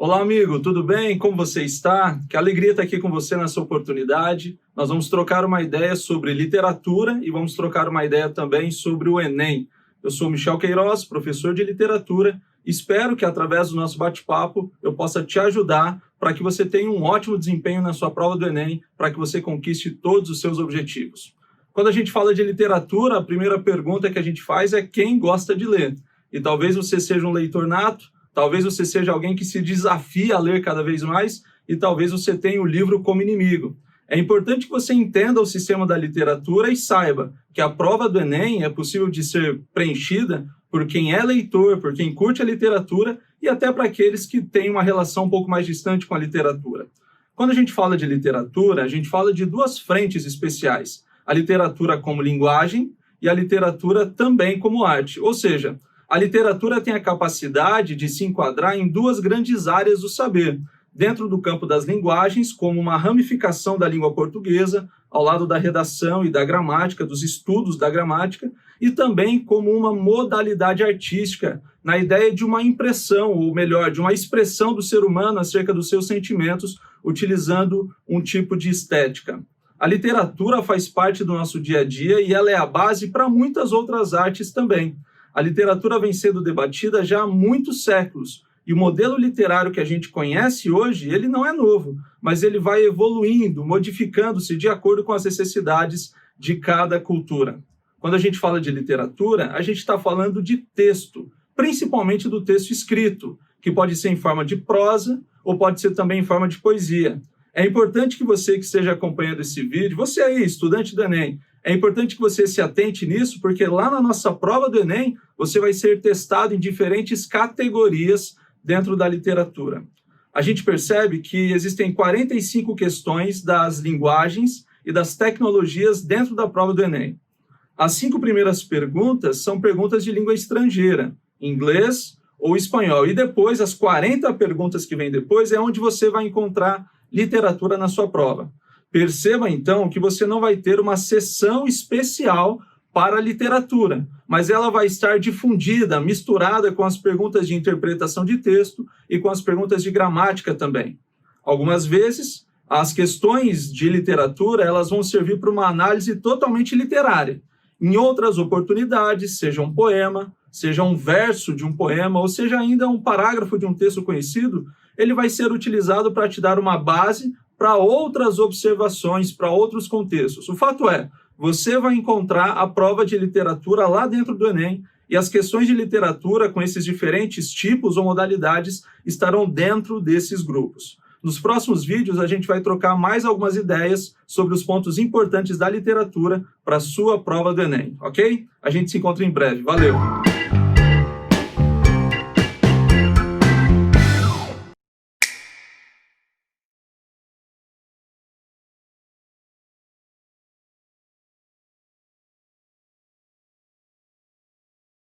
Olá, amigo, tudo bem? Como você está? Que alegria estar aqui com você nessa oportunidade. Nós vamos trocar uma ideia sobre literatura e vamos trocar uma ideia também sobre o Enem. Eu sou Michel Queiroz, professor de literatura. Espero que, através do nosso bate-papo, eu possa te ajudar para que você tenha um ótimo desempenho na sua prova do Enem, para que você conquiste todos os seus objetivos. Quando a gente fala de literatura, a primeira pergunta que a gente faz é quem gosta de ler. E talvez você seja um leitor nato, talvez você seja alguém que se desafia a ler cada vez mais e talvez você tenha o livro como inimigo. É importante que você entenda o sistema da literatura e saiba que a prova do Enem é possível de ser preenchida por quem é leitor, por quem curte a literatura e até para aqueles que têm uma relação um pouco mais distante com a literatura. Quando a gente fala de literatura, a gente fala de duas frentes especiais. A literatura como linguagem e a literatura também como arte. Ou seja, a literatura tem a capacidade de se enquadrar em duas grandes áreas do saber, dentro do campo das linguagens, como uma ramificação da língua portuguesa, ao lado da redação e da gramática, dos estudos da gramática, e também como uma modalidade artística, na ideia de uma impressão, ou melhor, de uma expressão do ser humano acerca dos seus sentimentos, utilizando um tipo de estética. A literatura faz parte do nosso dia a dia e ela é a base para muitas outras artes também. A literatura vem sendo debatida já há muitos séculos, e o modelo literário que a gente conhece hoje, ele não é novo, mas ele vai evoluindo, modificando-se de acordo com as necessidades de cada cultura. Quando a gente fala de literatura, a gente está falando de texto, principalmente do texto escrito, que pode ser em forma de prosa ou pode ser também em forma de poesia. É importante que você que esteja acompanhando esse vídeo, você aí, estudante do Enem, é importante que você se atente nisso, porque lá na nossa prova do Enem, você vai ser testado em diferentes categorias dentro da literatura. A gente percebe que existem 45 questões das linguagens e das tecnologias dentro da prova do Enem. As 5 primeiras perguntas são perguntas de língua estrangeira, inglês ou espanhol. E depois, as 40 perguntas que vêm depois, é onde você vai encontrar literatura na sua prova. Perceba, então, que você não vai ter uma seção especial para a literatura, mas ela vai estar difundida, misturada com as perguntas de interpretação de texto e com as perguntas de gramática também. Algumas vezes, as questões de literatura elas vão servir para uma análise totalmente literária. Em outras oportunidades, seja um poema, seja um verso de um poema, ou seja ainda um parágrafo de um texto conhecido, ele vai ser utilizado para te dar uma base para outras observações, para outros contextos. O fato é, você vai encontrar a prova de literatura lá dentro do Enem e as questões de literatura com esses diferentes tipos ou modalidades estarão dentro desses grupos. Nos próximos vídeos, a gente vai trocar mais algumas ideias sobre os pontos importantes da literatura para a sua prova do Enem, ok? A gente se encontra em breve. Valeu!